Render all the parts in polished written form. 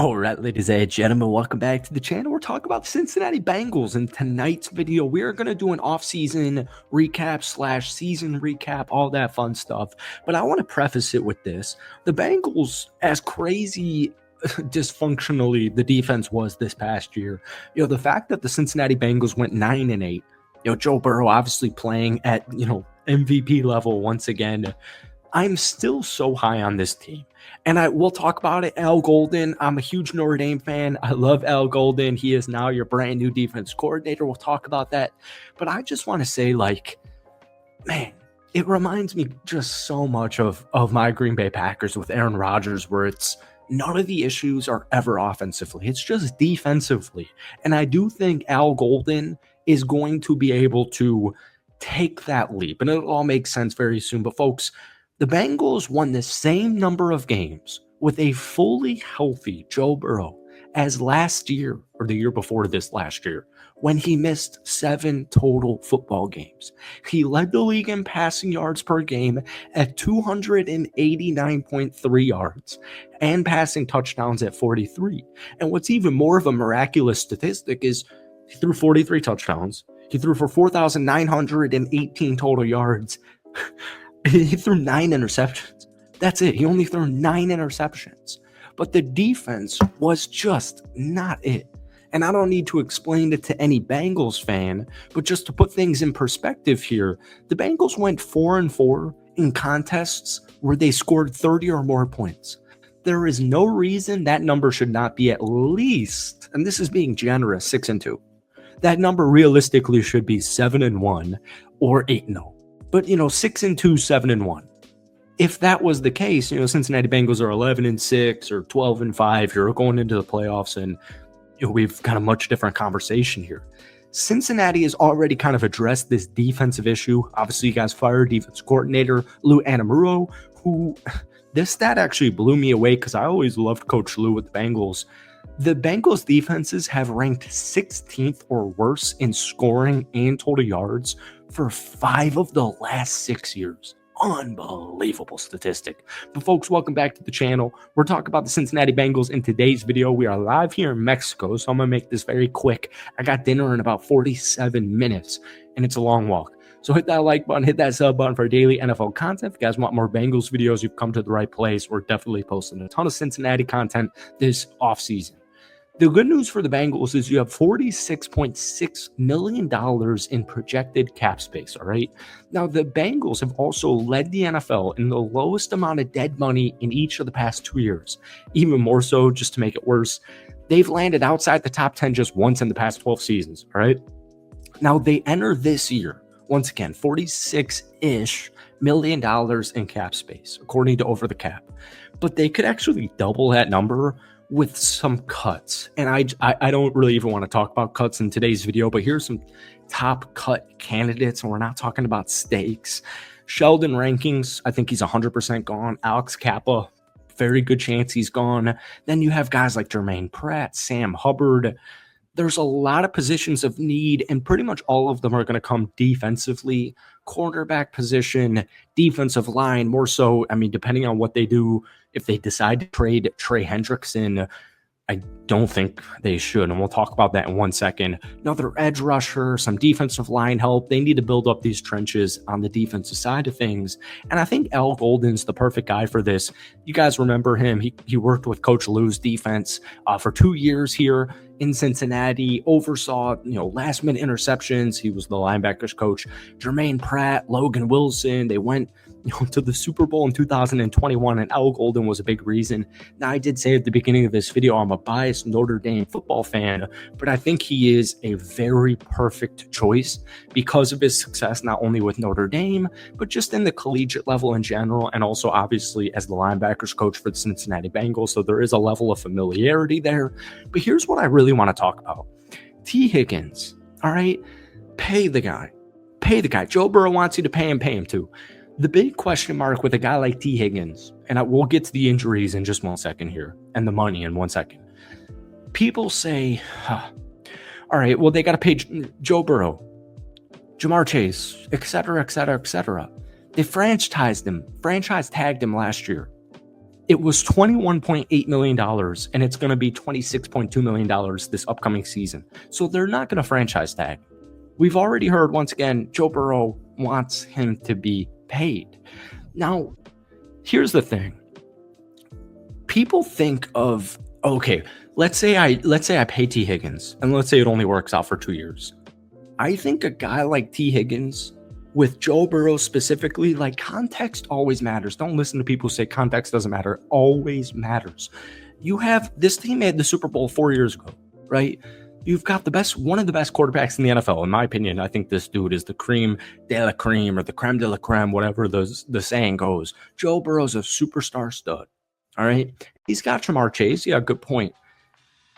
All right, ladies and gentlemen, welcome back to the channel. We're talking about the Cincinnati Bengals. In tonight's video, we are going to do an off-season recap / season recap, all that fun stuff. But I want to preface it with this. The Bengals, as crazy dysfunctionally the defense was this past year, the fact that the Cincinnati Bengals went 9-8, Joe Burrow obviously playing at, MVP level once again, I'm still so high on this team. And we'll talk about it. Al Golden, I'm a huge Notre Dame fan. I love Al Golden. He is now your brand new defense coordinator. We'll talk about that. But I just want to say, man, it reminds me just so much of my Green Bay Packers with Aaron Rodgers, where it's none of the issues are ever offensively. It's just defensively. And I do think Al Golden is going to be able to take that leap. And it'll all make sense very soon. But folks, the Bengals won the same number of games with a fully healthy Joe Burrow as last year, or the year before this last year, when he missed 7 total football games. He led the league in passing yards per game at 289.3 yards and passing touchdowns at 43. And what's even more of a miraculous statistic is he threw 43 touchdowns. He threw for 4,918 total yards. He threw 9 interceptions. That's it. He only threw 9 interceptions. But the defense was just not it. And I don't need to explain it to any Bengals fan, but just to put things in perspective here, the Bengals went 4-4 in contests where they scored 30 or more points. There is no reason that number should not be at least, and this is being generous, 6-2. That number realistically should be 7-1 or 8-0. But, 6-2, 7-1. If that was the case, Cincinnati Bengals are 11-6 or 12-5. You're going into the playoffs, and we've got a much different conversation here. Cincinnati has already kind of addressed this defensive issue. Obviously, you guys fired defense coordinator Lou Anarumo, who this stat actually blew me away because I always loved Coach Lou with the Bengals. The Bengals defenses have ranked 16th or worse in scoring and total yards for 5 of the last 6 years. Unbelievable statistic. But folks, welcome back to the channel. We're talking about the Cincinnati Bengals in today's video. We are live here in Mexico, so I'm going to make this very quick. I got dinner in about 47 minutes, and it's a long walk. So hit that like button, hit that sub button for daily NFL content. If you guys want more Bengals videos, you've come to the right place. We're definitely posting a ton of Cincinnati content this offseason. The good news for the Bengals is you have $46.6 million in projected cap space, all right? Now, the Bengals have also led the NFL in the lowest amount of dead money in each of the past 2 years. Even more so, just to make it worse, they've landed outside the top 10 just once in the past 12 seasons, all right? Now, they enter this year, once again, $46-ish million in cap space, according to Over the Cap. But they could actually double that number with some cuts. And I don't really even want to talk about cuts in today's video, but here's some top cut candidates, and we're not talking about stakes. Sheldon Rankings, I think he's 100% gone. Alex Kappa, very good chance he's gone. Then you have guys like Jermaine Pratt, Sam Hubbard. There's a lot of positions of need, and pretty much all of them are going to come defensively. Cornerback position, defensive line, more so, depending on what they do. If they decide to trade Trey Hendrickson, I don't think they should, and we'll talk about that in 1 second. Another edge rusher, some defensive line help. They need to build up these trenches on the defensive side of things, and I think Al Golden's the perfect guy for this. You guys remember him. He worked with Coach Lou's defense for 2 years here in Cincinnati, oversaw, last-minute interceptions. He was the linebackers coach. Jermaine Pratt, Logan Wilson, they went to the Super Bowl in 2021, and Al Golden was a big reason. Now, I did say at the beginning of this video, I'm a biased Notre Dame football fan, but I think he is a very perfect choice because of his success, not only with Notre Dame, but just in the collegiate level in general, and also obviously as the linebackers coach for the Cincinnati Bengals. So there is a level of familiarity there. But here's what I really want to talk about. T. Higgins, all right? Pay the guy. Pay the guy. Joe Burrow wants you to pay him too. The big question mark with a guy like T. Higgins, and we'll get to the injuries in just 1 second here, and the money in 1 second. People say, all right, well, they got to pay Joe Burrow, Jamar Chase, etc., etc., etc. They franchise tagged him last year. It was $21.8 million, and it's going to be $26.2 million this upcoming season. So they're not going to franchise tag. We've already heard, once again, Joe Burrow wants him to be paid. Now, here's the thing. People think of, okay, let's say I pay T. Higgins, and let's say it only works out for 2 years. I think a guy like T. Higgins, with Joe Burrow specifically, like, context always matters. Don't listen to people who say context doesn't matter. It always matters. You have this team made the Super Bowl 4 years ago, right? You've got one of the best quarterbacks in the NFL, in my opinion. I think this dude is the cream de la cream, or the creme de la creme, whatever the saying goes. Joe Burrow's a superstar stud. All right. He's got Jamar Chase. Yeah, good point.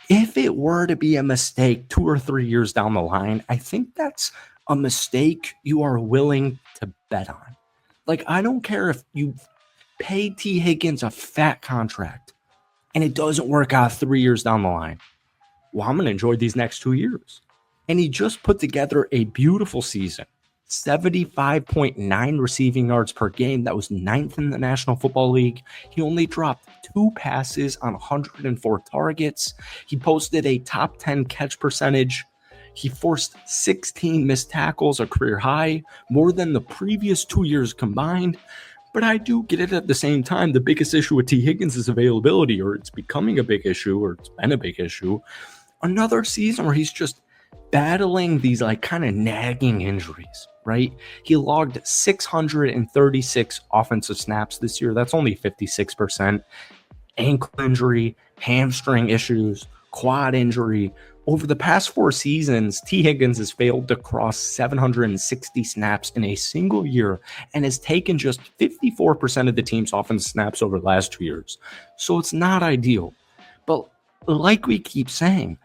If it were to be a mistake 2 or 3 years down the line, I think that's a mistake you are willing to bet on. Like, I don't care if you pay T. Higgins a fat contract and it doesn't work out 3 years down the line. Well, I'm going to enjoy these next 2 years. And he just put together a beautiful season. 75.9 receiving yards per game. That was 9th in the National Football League. He only dropped 2 passes on 104 targets. He posted a top 10 catch percentage. He forced 16 missed tackles, a career high, more than the previous 2 years combined. But I do get it at the same time. The biggest issue with T. Higgins is availability, or it's becoming a big issue, or it's been a big issue. Another season where he's just battling these like kind of nagging injuries, right? He logged 636 offensive snaps this year. That's only 56%. Ankle injury, hamstring issues, quad injury. Over the past 4 seasons, T. Higgins has failed to cross 760 snaps in a single year and has taken just 54% of the team's offensive snaps over the last 2 years. So it's not ideal. But like we keep saying,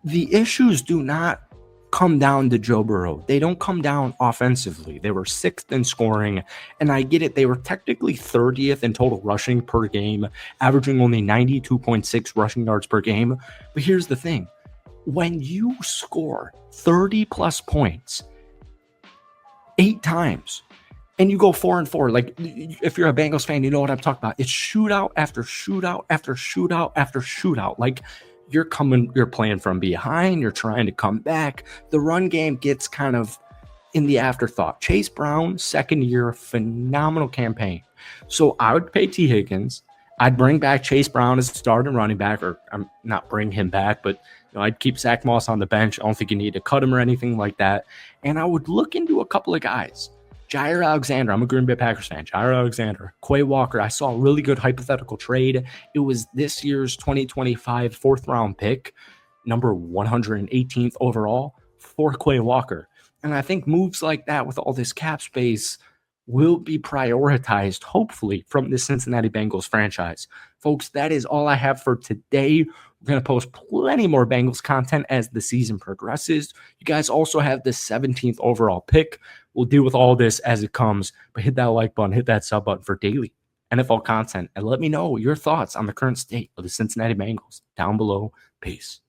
the issues do not come down to Joe Burrow. They don't come down offensively. They were 6th in scoring, and I get it. They were technically 30th in total rushing per game, averaging only 92.6 rushing yards per game. But here's the thing. When you score 30 plus points 8 times and you go 4-4, like, if you're a Bengals fan, you know what I'm talking about. It's shootout after shootout after shootout after shootout. Like, you're playing from behind, you're trying to come back. The run game gets kind of in the afterthought. Chase Brown, 2nd year, phenomenal campaign. So I would pay T. Higgins. I'd bring back Chase Brown as a starting running back, or I'm not bring him back, but I'd keep Zach Moss on the bench. I don't think you need to cut him or anything like that. And I would look into a couple of guys. Jair Alexander, I'm a Green Bay Packers fan. Jair Alexander, Quay Walker. I saw a really good hypothetical trade. It was this year's 2025 4th-round pick, number 118th overall, for Quay Walker. And I think moves like that with all this cap space will be prioritized, hopefully, from the Cincinnati Bengals franchise. Folks, that is all I have for today. We're going to post plenty more Bengals content as the season progresses. You guys also have the 17th overall pick. We'll deal with all this as it comes, but hit that like button, hit that sub button for daily NFL content, and let me know your thoughts on the current state of the Cincinnati Bengals down below. Peace.